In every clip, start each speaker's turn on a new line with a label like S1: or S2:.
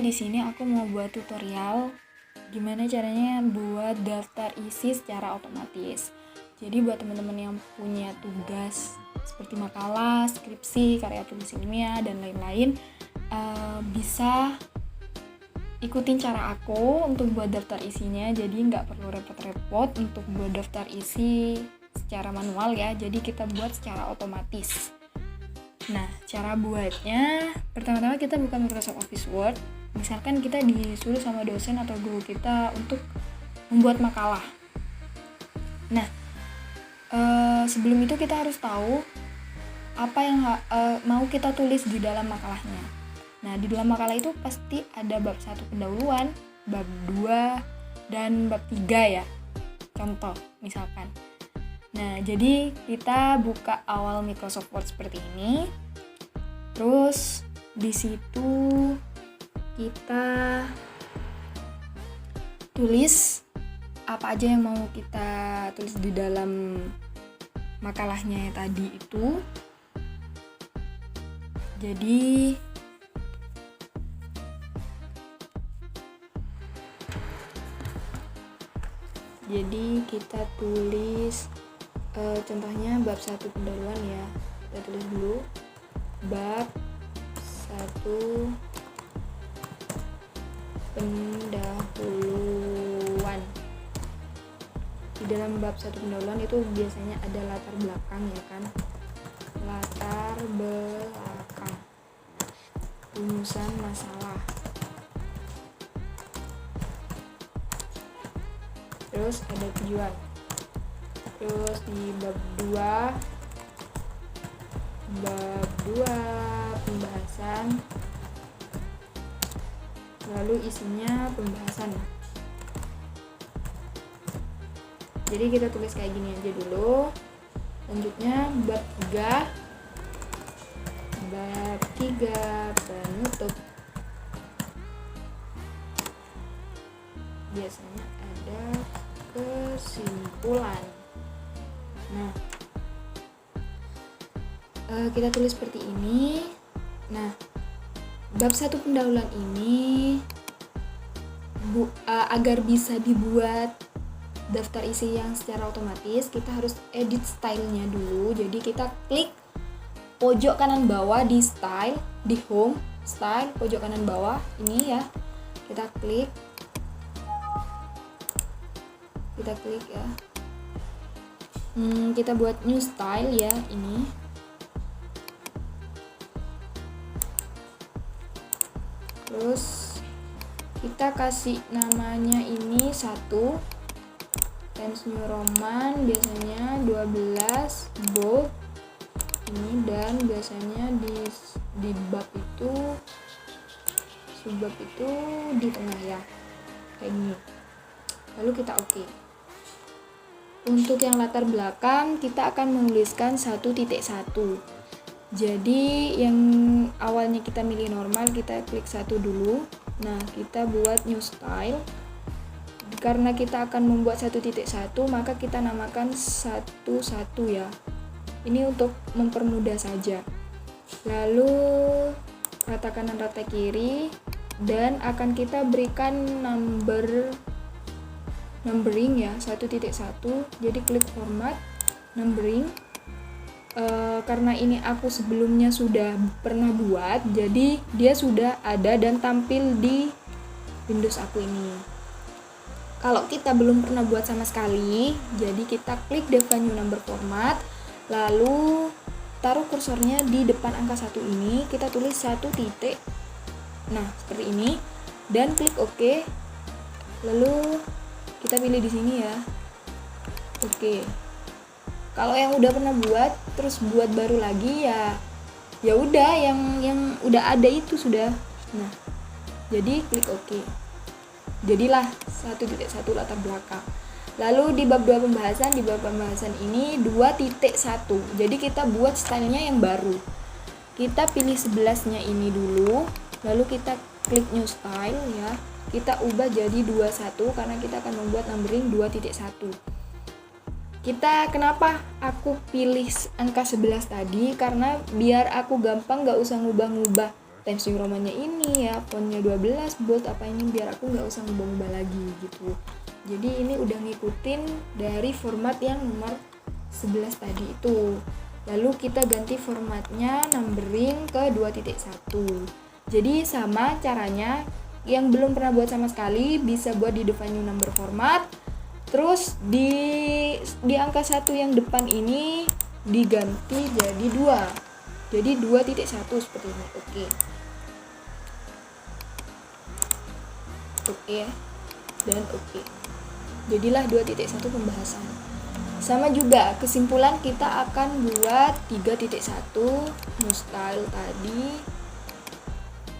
S1: di sini aku mau buat tutorial gimana caranya buat daftar isi secara otomatis. Jadi buat teman-teman yang punya tugas seperti makalah, skripsi, karya tulis ilmiah dan lain-lain, bisa ikutin cara aku untuk buat daftar isinya. Jadi nggak perlu repot-repot untuk buat daftar isi secara manual ya. Jadi kita buat secara otomatis. Nah, cara buatnya, pertama-tama kita buka Microsoft Office Word. Misalkan kita disuruh sama dosen atau guru kita untuk membuat makalah. Nah, sebelum itu kita harus tahu apa yang mau kita tulis di dalam makalahnya. Nah, di dalam makalah itu pasti ada bab 1 pendahuluan, bab 2, dan bab 3 ya. Contoh, misalkan. Nah, jadi kita buka awal Microsoft Word seperti ini. Terus di situ kita tulis apa aja yang mau kita tulis di dalam makalahnya tadi itu. Jadi kita tulis contohnya bab 1 pendahuluan ya. Kita tulis dulu bab 1 pendahuluan. Di dalam bab 1 pendahuluan itu biasanya ada latar belakang ya kan. Latar belakang, rumusan masalah. Terus ada tujuan. Terus di bab 2 pembahasan, lalu isinya pembahasan. Jadi kita tulis kayak gini aja dulu. Lanjutnya bab 3 penutup. Biasanya ada kesimpulan. Nah, kita tulis seperti ini. Nah, bab 1 pendahuluan ini agar bisa dibuat daftar isi yang secara otomatis, kita harus edit stylenya dulu. Jadi kita klik pojok kanan bawah di style, di home, style, pojok kanan bawah ini ya. Kita klik ya. Kita buat new style ya ini. Terus kita kasih namanya ini 1 Times New Roman, biasanya 12 bold ini, dan biasanya di bab itu, subbab itu di tengah ya, kayak gini. Lalu kita oke. Untuk yang latar belakang kita akan menuliskan 1.1. Jadi yang awalnya kita milih normal, kita klik 1 dulu. Nah, kita buat new style. Karena kita akan membuat 1.1, maka kita namakan 11 ya. Ini untuk mempermudah saja. Lalu rata kanan rata kiri, dan akan kita berikan numbering ya, 1.1. Jadi klik format numbering. Karena ini aku sebelumnya sudah pernah buat, jadi dia sudah ada dan tampil di Windows aku ini. Kalau kita belum pernah buat sama sekali, jadi kita klik define new number format, lalu taruh kursornya di depan angka 1 ini, kita tulis 1 titik. Nah, seperti ini, dan klik OK. Lalu kita pilih di sini ya. Oke. Kalau yang udah pernah buat terus buat baru lagi ya udah yang udah ada itu sudah. Nah, jadi klik OK. Jadilah 1.1 latar belakang. Lalu di bab 2 pembahasan, di bab pembahasan ini 2.1. Jadi kita buat stylenya yang baru. Kita pilih 11-nya ini dulu, lalu kita klik new style ya. Kita ubah jadi 21 karena kita akan membuat numbering 2.1. Kenapa aku pilih angka 11 tadi? Karena biar aku gampang gak usah ngubah-ngubah Times New Roman-nya ini ya, fontnya 12, bold apa ini, biar aku nggak usah ngubah-ngubah lagi gitu. Jadi ini udah ngikutin dari format yang nomor 11 tadi itu. Lalu kita ganti formatnya numbering ke 2.1. Jadi sama caranya, yang belum pernah buat sama sekali bisa buat di define new number format. Terus di angka 1 yang depan ini diganti jadi 2. Jadi 2.1 seperti ini. Oke. Dan oke. Jadilah 2.1 pembahasan. Sama juga kesimpulan kita akan buat 3.1 new style tadi.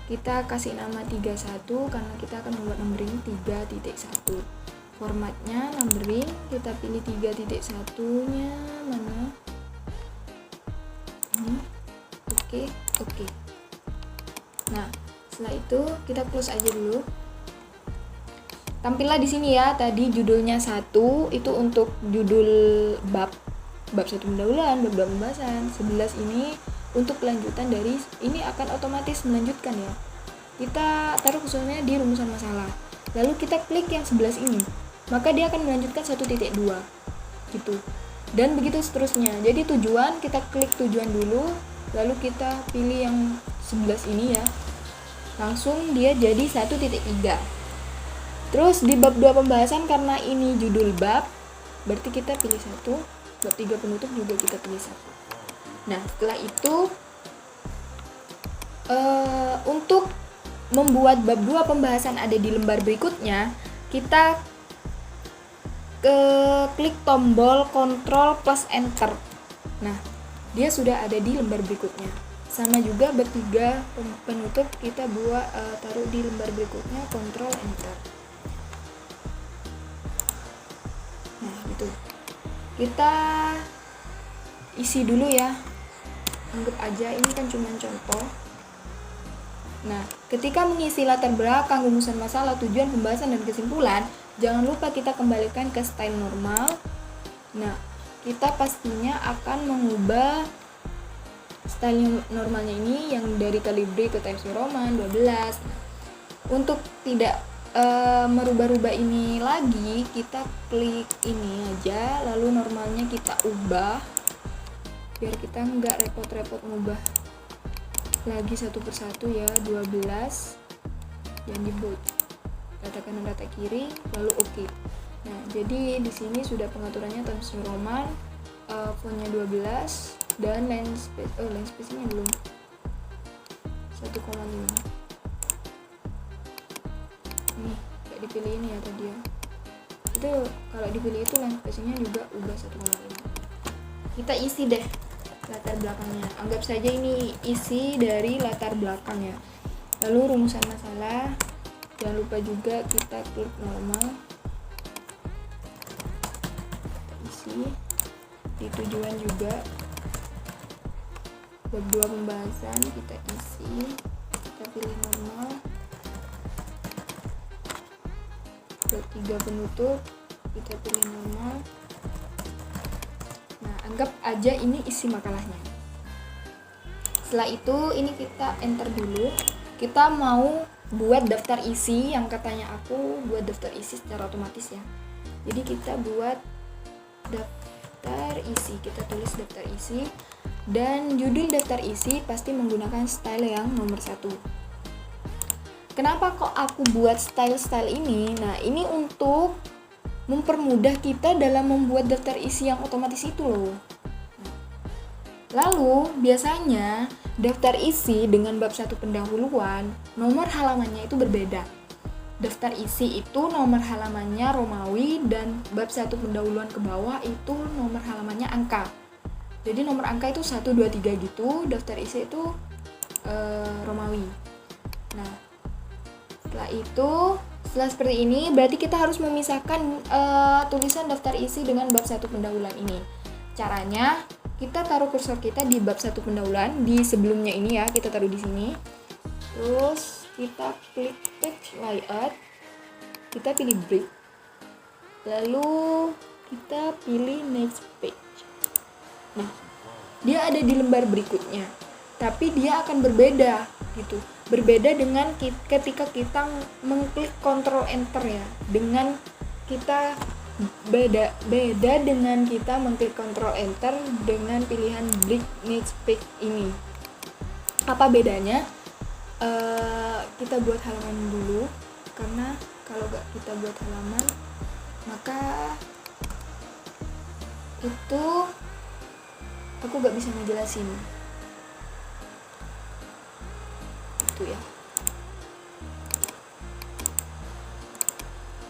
S1: Kita kasih nama 31 karena kita akan membuat numbering 3.1. Formatnya numbering, kita pilih 3.1-nya mana? Ini. Oke. Nah, setelah itu kita close aja dulu. Tampillah di sini ya, tadi judulnya 1 itu untuk judul bab 1 pendahuluan, bab 2 pembahasan. 11 ini untuk kelanjutan dari ini akan otomatis melanjutkan ya. Kita taruh khususnya di rumusan masalah. Lalu kita klik yang 11 ini, maka dia akan melanjutkan 1.2 gitu. Dan begitu seterusnya. Jadi tujuan, kita klik tujuan dulu, lalu kita pilih yang 11 ini ya. Langsung dia jadi 1.3. Terus di bab 2 pembahasan karena ini judul bab, berarti kita pilih 1. Bab 3 penutup juga kita pilih 1. Nah, setelah itu untuk membuat bab 2 pembahasan ada di lembar berikutnya, kita klik tombol Ctrl plus Enter. Nah, dia sudah ada di lembar berikutnya. Sama juga bab 3 penutup kita taruh di lembar berikutnya, Ctrl Enter. Nah, gitu. Kita isi dulu ya. Anggap aja ini kan cuma contoh. Nah, ketika mengisi latar belakang, rumusan masalah, tujuan pembahasan dan kesimpulan, jangan lupa kita kembalikan ke style normal. Nah, kita pastinya akan mengubah style normalnya ini yang dari Calibri ke Times New Roman 12. Untuk tidak merubah-rubah ini lagi, kita klik ini aja, lalu normalnya kita ubah biar kita nggak repot-repot ngubah lagi satu persatu ya. 12 yang di bold, rata kanan rata kiri, lalu oke. Nah, jadi di sini sudah pengaturannya Times New Roman, fontnya 12 dan line space-nya belum 1,5. Nih, gak dipilih ini ya tadi ya. Itu kalau dipilih itu line spacing-nya juga ubah 1,5. Kita isi deh latar belakangnya. Anggap saja ini isi dari latar belakang ya. Lalu rumusan masalah, jangan lupa juga kita klik normal. Kita isi. Di tujuan juga bab 2 pembahasan kita isi. Kita pilih normal. Bab 3 penutup kita pilih normal. Nah, anggap aja ini isi makalahnya. Setelah itu ini kita enter dulu. Kita mau buat daftar isi, yang katanya aku buat daftar isi secara otomatis ya. Jadi kita buat daftar isi, kita tulis daftar isi, dan judul daftar isi pasti menggunakan style yang nomor 1. Kenapa kok aku buat style-style ini? Nah, ini untuk mempermudah kita dalam membuat daftar isi yang otomatis itu loh. Lalu, biasanya daftar isi dengan bab 1 pendahuluan, nomor halamannya itu berbeda. Daftar isi itu nomor halamannya Romawi, dan bab 1 pendahuluan ke bawah itu nomor halamannya angka. Jadi nomor angka itu 1, 2, 3 gitu, daftar isi itu Romawi. Nah, setelah seperti ini, berarti kita harus memisahkan tulisan daftar isi dengan bab 1 pendahuluan ini. Caranya, kita taruh kursor kita di bab 1 pendahuluan, di sebelumnya ini ya, kita taruh di sini. Terus kita klik page layout, kita pilih break, lalu kita pilih next page. Nah, dia ada di lembar berikutnya, tapi dia akan berbeda gitu. Berbeda dengan ketika kita mengklik Ctrl Enter ya, dengan kita beda dengan kita mengklik Ctrl Enter dengan pilihan break next page ini. Apa bedanya? Kita buat halaman dulu, karena kalau gak kita buat halaman maka itu aku gak bisa ngejelasin itu ya.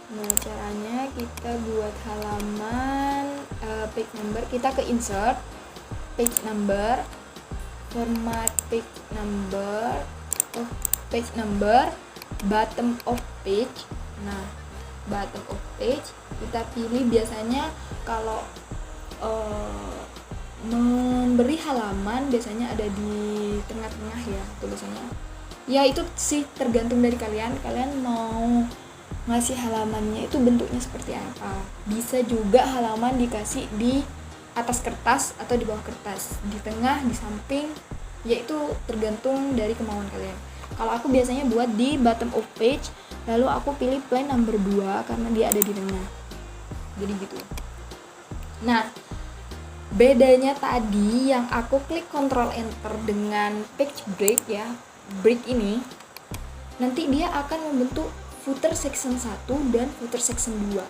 S1: Nah, caranya kita buat halaman page number, kita ke insert, page number, format page number, bottom of page. Nah, bottom of page kita pilih, biasanya kalau memberi halaman biasanya ada di tengah-tengah ya tulisannya. Ya itu sih tergantung dari kalian mau ngasih halamannya itu bentuknya seperti apa. Bisa juga halaman dikasih di atas kertas atau di bawah kertas, di tengah, di samping, yaitu tergantung dari kemauan kalian. Kalau aku biasanya buat di bottom of page, lalu aku pilih plain number 2 karena dia ada di tengah. Jadi gitu. Nah, bedanya tadi yang aku klik Ctrl Enter dengan page break ya, break ini, nanti dia akan membentuk footer section 1 dan footer section 2.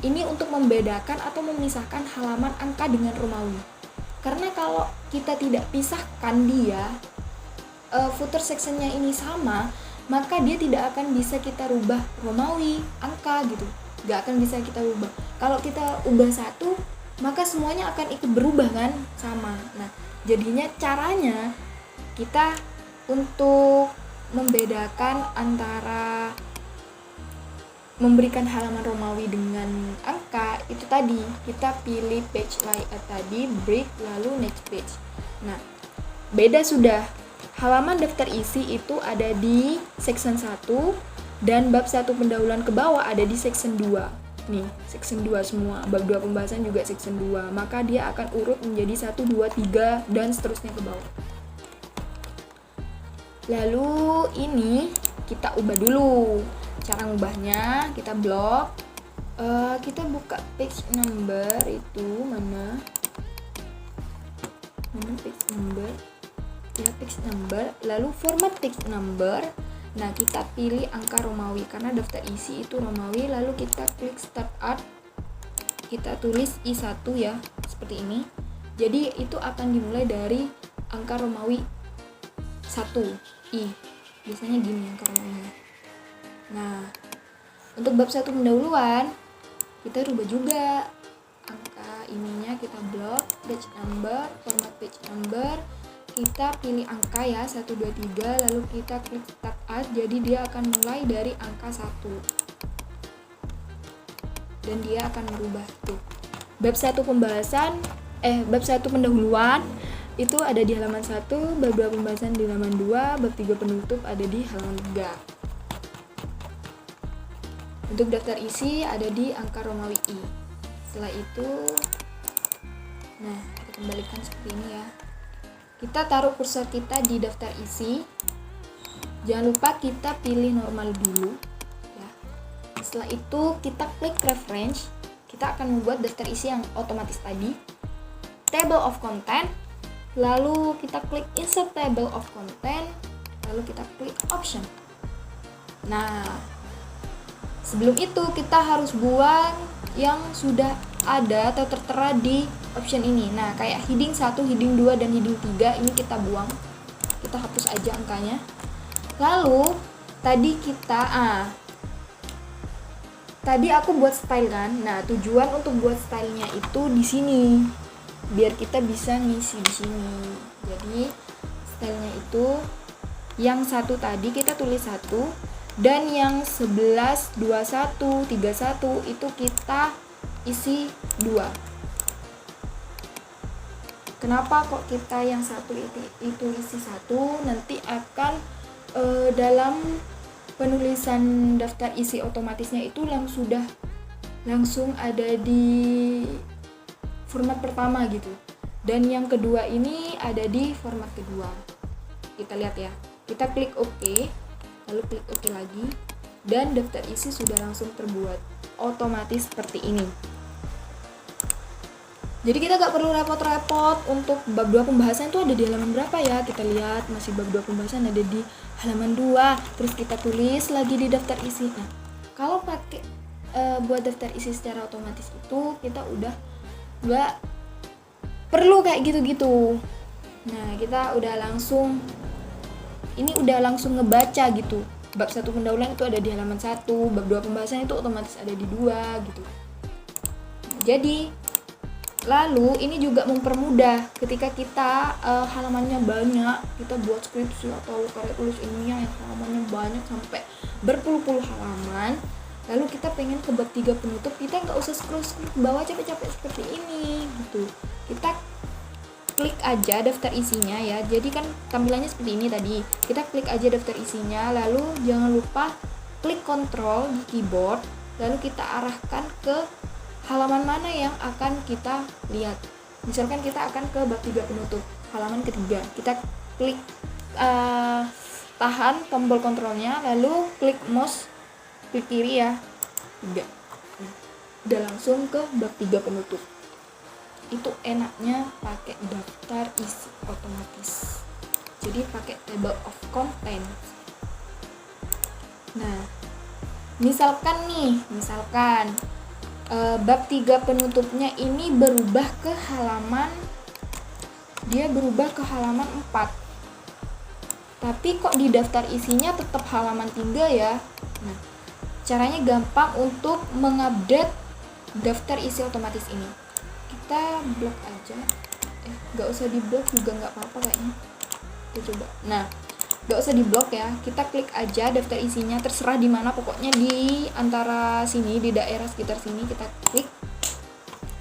S1: Ini untuk membedakan atau memisahkan halaman angka dengan Romawi. Karena kalau kita tidak pisahkan dia, footer sectionnya ini sama, maka dia tidak akan bisa kita rubah Romawi, angka gitu. Gak akan bisa kita ubah. Kalau kita ubah satu, maka semuanya akan ikut berubah kan, sama. Nah, jadinya caranya kita untuk membedakan antara memberikan halaman Romawi dengan angka itu tadi, kita pilih page layout tadi, break, lalu next page. Nah, beda sudah. Halaman daftar isi itu ada di section 1 dan bab 1 pendahuluan ke bawah ada di section 2. Nih, section 2 semua, bab 2 pembahasan juga section 2. Maka dia akan urut menjadi 1, 2, 3 dan seterusnya ke bawah. Lalu ini kita ubah dulu. Cara ngubahnya kita blok. Kita buka page number itu mana page number ya, page number, lalu format page number. Nah, kita pilih angka Romawi karena daftar isi itu Romawi, lalu kita klik start art, kita tulis I1 ya, seperti ini. Jadi itu akan dimulai dari angka Romawi 1 I, biasanya gini angka Romawinya. Nah, untuk bab 1 pendahuluan kita rubah juga angka ininya, kita blok page number, format page number, kita pilih angka ya 1, 2, 3, lalu kita klik start art, jadi dia akan mulai dari angka 1 dan dia akan merubah tuh. Bab 1 pembahasan bab 1 pendahuluan itu ada di halaman 1, bab 2 pembahasan di halaman 2, bab 3 penutup ada di halaman 3. Untuk daftar isi ada di angka Romawi I. Setelah itu, nah kita kembalikan seperti ini ya. Kita taruh kursor kita di daftar isi. Jangan lupa kita pilih normal dulu ya. Setelah itu kita klik reference. Kita akan membuat daftar isi yang otomatis tadi. Table of content. Lalu kita klik insert table of content. Lalu kita klik option. Nah, sebelum itu kita harus buang yang sudah ada atau tertera di option ini. Nah, kayak heading 1, heading 2, dan heading 3 ini kita buang. Kita hapus aja angkanya. Lalu tadi tadi aku buat style kan. Nah, tujuan untuk buat stylenya itu di sini. Biar kita bisa ngisi di sini. Jadi stylenya itu yang 1 tadi kita tulis 1, dan yang 11, 21, 31 itu kita isi 2. Kenapa kok kita yang 1 itu isi 1? Nanti akan dalam penulisan daftar isi otomatisnya itu langsung ada di format pertama gitu. Dan yang kedua ini ada di format kedua. kita lihat ya, kita klik OK, lalu klik OK lagi, dan daftar isi sudah langsung terbuat otomatis seperti ini. Jadi kita gak perlu repot-repot untuk bab 2 pembahasan itu ada di halaman berapa ya. Kita lihat masih bab 2 pembahasan ada di halaman 2. Terus kita tulis lagi di daftar isi. Nah, kalau pakai buat daftar isi secara otomatis itu kita udah gak perlu kayak gitu-gitu. Nah, kita udah langsung ngebaca gitu. Bab 1 pendahuluan itu ada di halaman 1, bab 2 pembahasan itu otomatis ada di 2 gitu. Nah, jadi lalu ini juga mempermudah ketika kita halamannya banyak, kita buat skripsi atau karya tulis ilmiah yang halamannya banyak sampai berpuluh-puluh halaman, lalu kita pengen ke bab 3 penutup, kita nggak usah scroll ke bawah capek-capek seperti ini gitu. Kita klik aja daftar isinya ya, jadi kan tampilannya seperti ini tadi, kita klik aja daftar isinya, lalu jangan lupa klik kontrol di keyboard, lalu kita arahkan ke halaman mana yang akan kita lihat. Misalkan kita akan ke bab 3 penutup, halaman ketiga, kita klik tahan tombol kontrolnya, lalu klik mouse, klik kiri ya, 3. Udah langsung ke bab 3 penutup. Itu enaknya pakai daftar isi otomatis, jadi pakai table of contents. Nah, misalkan bab 3 penutupnya ini berubah ke halaman 4, tapi kok di daftar isinya tetap halaman 3 ya. Nah, caranya gampang untuk mengupdate daftar isi otomatis ini. Kita blok aja, gak usah di blok juga gak apa-apa kayaknya. Kita coba. Nah, gak usah diblok ya, kita klik aja daftar isinya, terserah di mana, pokoknya di antara sini, di daerah sekitar sini kita klik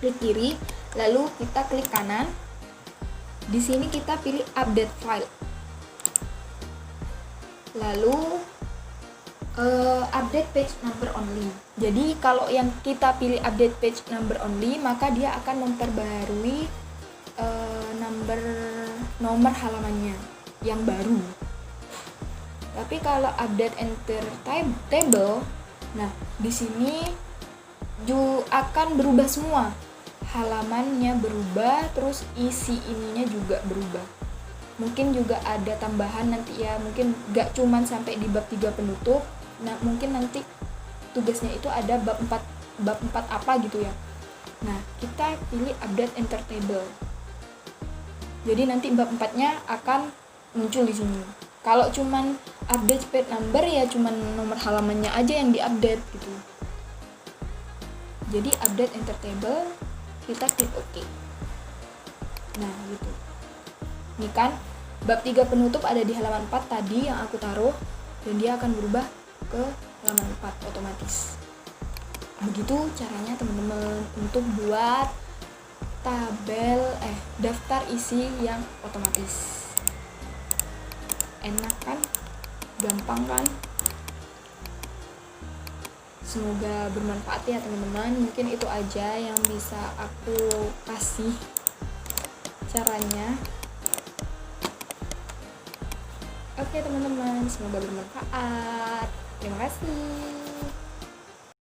S1: kiri, lalu kita klik kanan. Di sini kita pilih update file, lalu update page number only. Jadi kalau yang kita pilih update page number only, maka dia akan memperbaharui nomor halamannya yang baru. Tapi kalau update enter table, nah di sini akan berubah semua, halamannya berubah, terus isi ininya juga berubah. Mungkin juga ada tambahan nanti ya, mungkin gak cuman sampai di bab 3 penutup. Nah, mungkin nanti tugasnya itu ada bab 4 apa gitu ya. Nah, kita pilih update enter table. Jadi nanti bab 4-nya akan muncul di sini. Kalau cuman update page number ya cuman nomor halamannya aja yang diupdate gitu. Jadi update enter table, kita klik OK. Nah gitu. Ini kan bab 3 penutup ada di halaman 4 tadi yang aku taruh, dan dia akan berubah ke halaman 4 otomatis. Begitu caranya teman-teman untuk buat daftar isi yang otomatis. Enak kan? Gampang kan? Semoga bermanfaat ya teman-teman. Mungkin itu aja yang bisa aku kasih caranya. Oke teman-teman, semoga bermanfaat. Terima kasih.